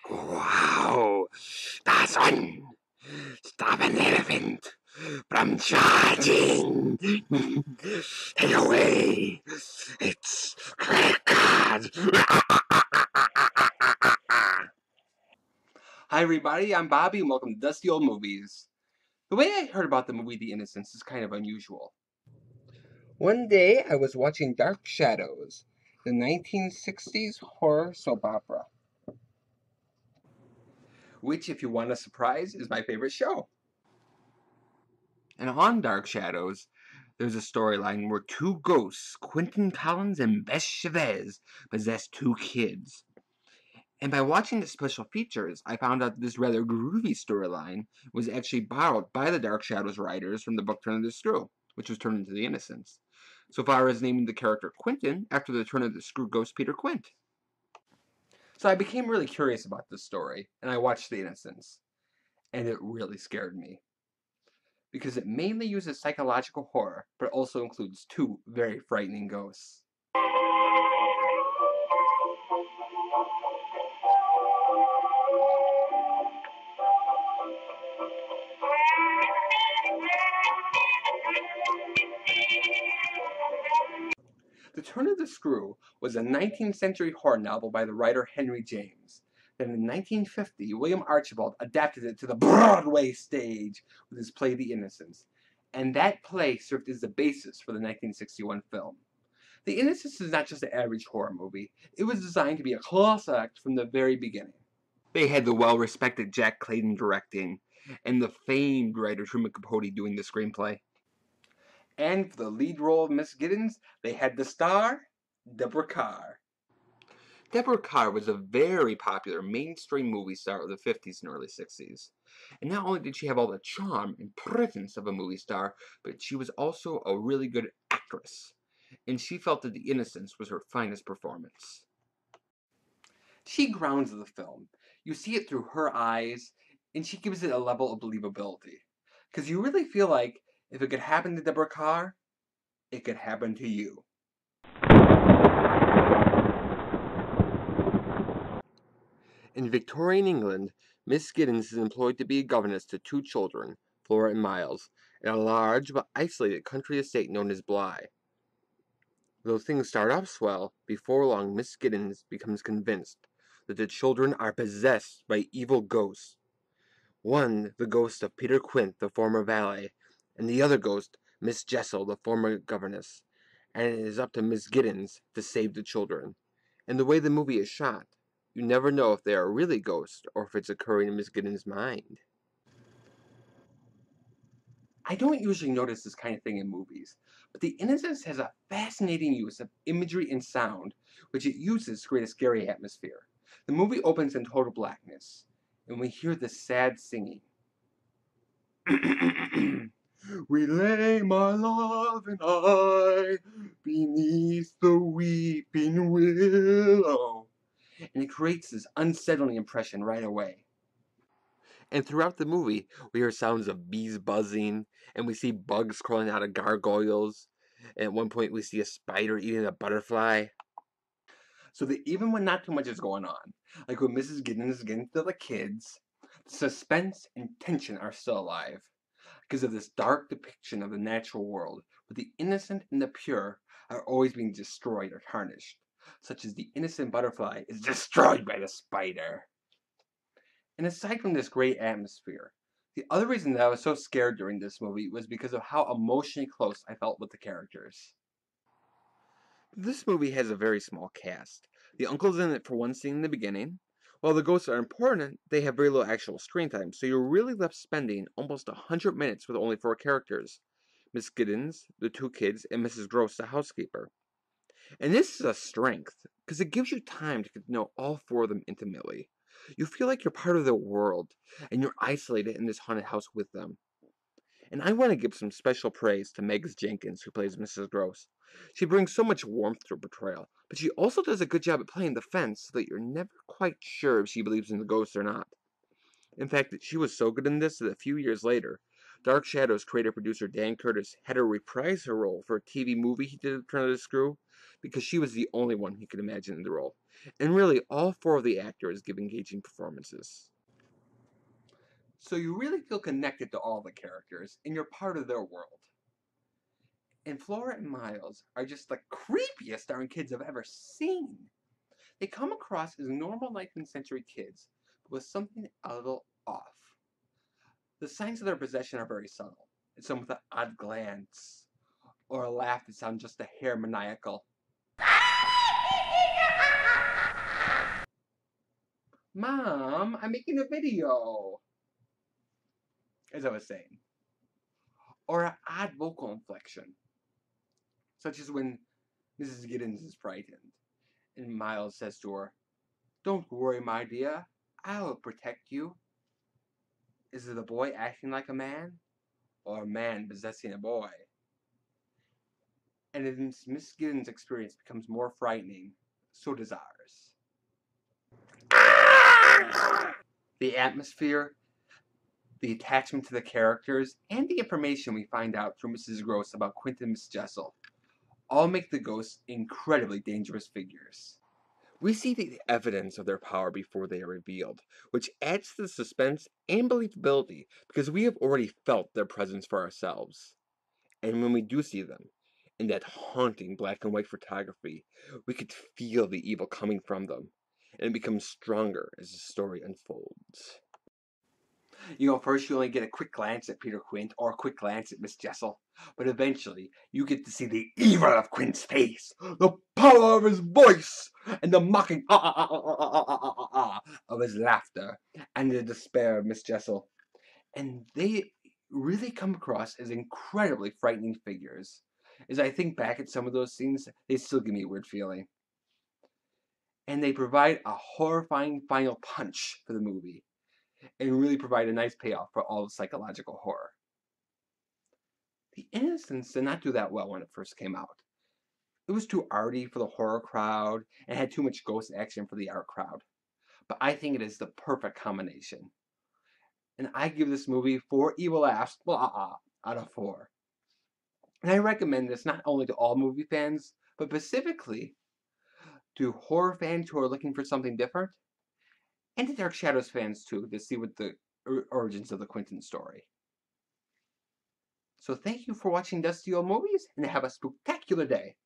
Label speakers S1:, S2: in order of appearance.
S1: Wow, that's one. Stop an elephant from charging. Take away its credit card. Hi everybody, I'm Bobby and welcome to Dusty Old Movies. The way I heard about the movie The Innocents is kind of unusual. One day I was watching Dark Shadows, the 1960s horror soap opera, which, if you want a surprise, is my favorite show. And on Dark Shadows, there's a storyline where two ghosts, Quentin Collins and Bess Chavez, possess two kids. And by watching the special features, I found out this rather groovy storyline was actually borrowed by the Dark Shadows writers from the book Turn of the Screw, which was turned into The Innocents, so far as naming the character Quentin after the Turn of the Screw ghost Peter Quint. So I became really curious about this story, and I watched The Innocents, and it really scared me. Because it mainly uses psychological horror, but also includes two very frightening ghosts. The Turn of the Screw was a 19th century horror novel by the writer Henry James. Then in 1950, William Archibald adapted it to the Broadway stage with his play The Innocents, and that play served as the basis for the 1961 film. The Innocents is not just an average horror movie, it was designed to be a class act from the very beginning. They had the well-respected Jack Clayton directing, and the famed writer Truman Capote doing the screenplay. And for the lead role of Miss Giddens, they had the star, Deborah Kerr. Deborah Kerr was a very popular mainstream movie star of the 50s and early 60s. And not only did she have all the charm and presence of a movie star, but she was also a really good actress. And she felt that The Innocents was her finest performance. She grounds the film. You see it through her eyes, and she gives it a level of believability. Because you really feel like, if it could happen to Deborah Kerr, it could happen to you. In Victorian England, Miss Giddens is employed to be a governess to two children, Flora and Miles, in a large but isolated country estate known as Bly. Though things start off swell, before long Miss Giddens becomes convinced that the children are possessed by evil ghosts. One, the ghost of Peter Quint, the former valet, and the other ghost, Miss Jessel, the former governess. And it is up to Miss Giddens to save the children. And the way the movie is shot, you never know if they are really ghosts or if it's occurring in Miss Giddens' mind. I don't usually notice this kind of thing in movies, but The Innocents has a fascinating use of imagery and sound, which it uses to create a scary atmosphere. The movie opens in total blackness, and we hear this sad singing. We lay my love and I beneath the weeping willow. And it creates this unsettling impression right away. And throughout the movie, we hear sounds of bees buzzing, and we see bugs crawling out of gargoyles. And at one point, we see a spider eating a butterfly. So that even when not too much is going on, like when Mrs. Giddens is getting to the kids, the suspense and tension are still alive. Because of this dark depiction of the natural world, where the innocent and the pure are always being destroyed or tarnished, such as the innocent butterfly is destroyed by the spider. And aside from this great atmosphere, the other reason that I was so scared during this movie was because of how emotionally close I felt with the characters. This movie has a very small cast. The uncle's in it for one scene in the beginning. While the ghosts are important, they have very little actual screen time, so you're really left spending almost 100 minutes with only 4 characters. Miss Giddens, the 2 kids, and Mrs. Gross, the housekeeper. And this is a strength, because it gives you time to get to know all 4 of them intimately. You feel like you're part of their world, and you're isolated in this haunted house with them. And I want to give some special praise to Megs Jenkins, who plays Mrs. Gross. She brings so much warmth to her portrayal, but she also does a good job at playing the fence so that you're never quite sure if she believes in the ghosts or not. In fact, she was so good in this that a few years later, Dark Shadows creator-producer Dan Curtis had her reprise her role for a TV movie he did at Turn of the Screw because she was the only one he could imagine in the role. And really, all four of the actors give engaging performances. So you really feel connected to all the characters, and you're part of their world. And Flora and Miles are just the creepiest darn kids I've ever seen. They come across as normal 19th century kids, but with something a little off. The signs of their possession are very subtle. It's some with an odd glance, or a laugh that sounds just a hair maniacal. Mom, I'm making a video! As I was saying. Or an odd vocal inflection, such as when Mrs. Giddens is frightened, and Miles says to her, "Don't worry, my dear, I'll protect you." Is it a boy acting like a man, or a man possessing a boy? And as Miss Giddens' experience becomes more frightening, so does ours. The atmosphere, the attachment to the characters, and the information we find out through Mrs. Gross about Quentin and Miss Jessel all make the ghosts incredibly dangerous figures. We see the evidence of their power before they are revealed, which adds to the suspense and believability because we have already felt their presence for ourselves. And when we do see them, in that haunting black and white photography, we could feel the evil coming from them, and it becomes stronger as the story unfolds. First you only get a quick glance at Peter Quint or a quick glance at Miss Jessel, but eventually you get to see the evil of Quint's face, the power of his voice, and the mocking of his laughter, and the despair of Miss Jessel. And they really come across as incredibly frightening figures. As I think back at some of those scenes, they still give me a weird feeling. And they provide a horrifying final punch for the movie, and really provide a nice payoff for all the psychological horror. The Innocents did not do that well when it first came out. It was too arty for the horror crowd, and had too much ghost action for the art crowd. But I think it is the perfect combination. And I give this movie 4 evil laughs, out of 4. And I recommend this not only to all movie fans, but specifically to horror fans who are looking for something different, and to Dark Shadows fans too, to see what the origins of the Quentin story. So thank you for watching Dusty Old Movies, and have a spectacular day.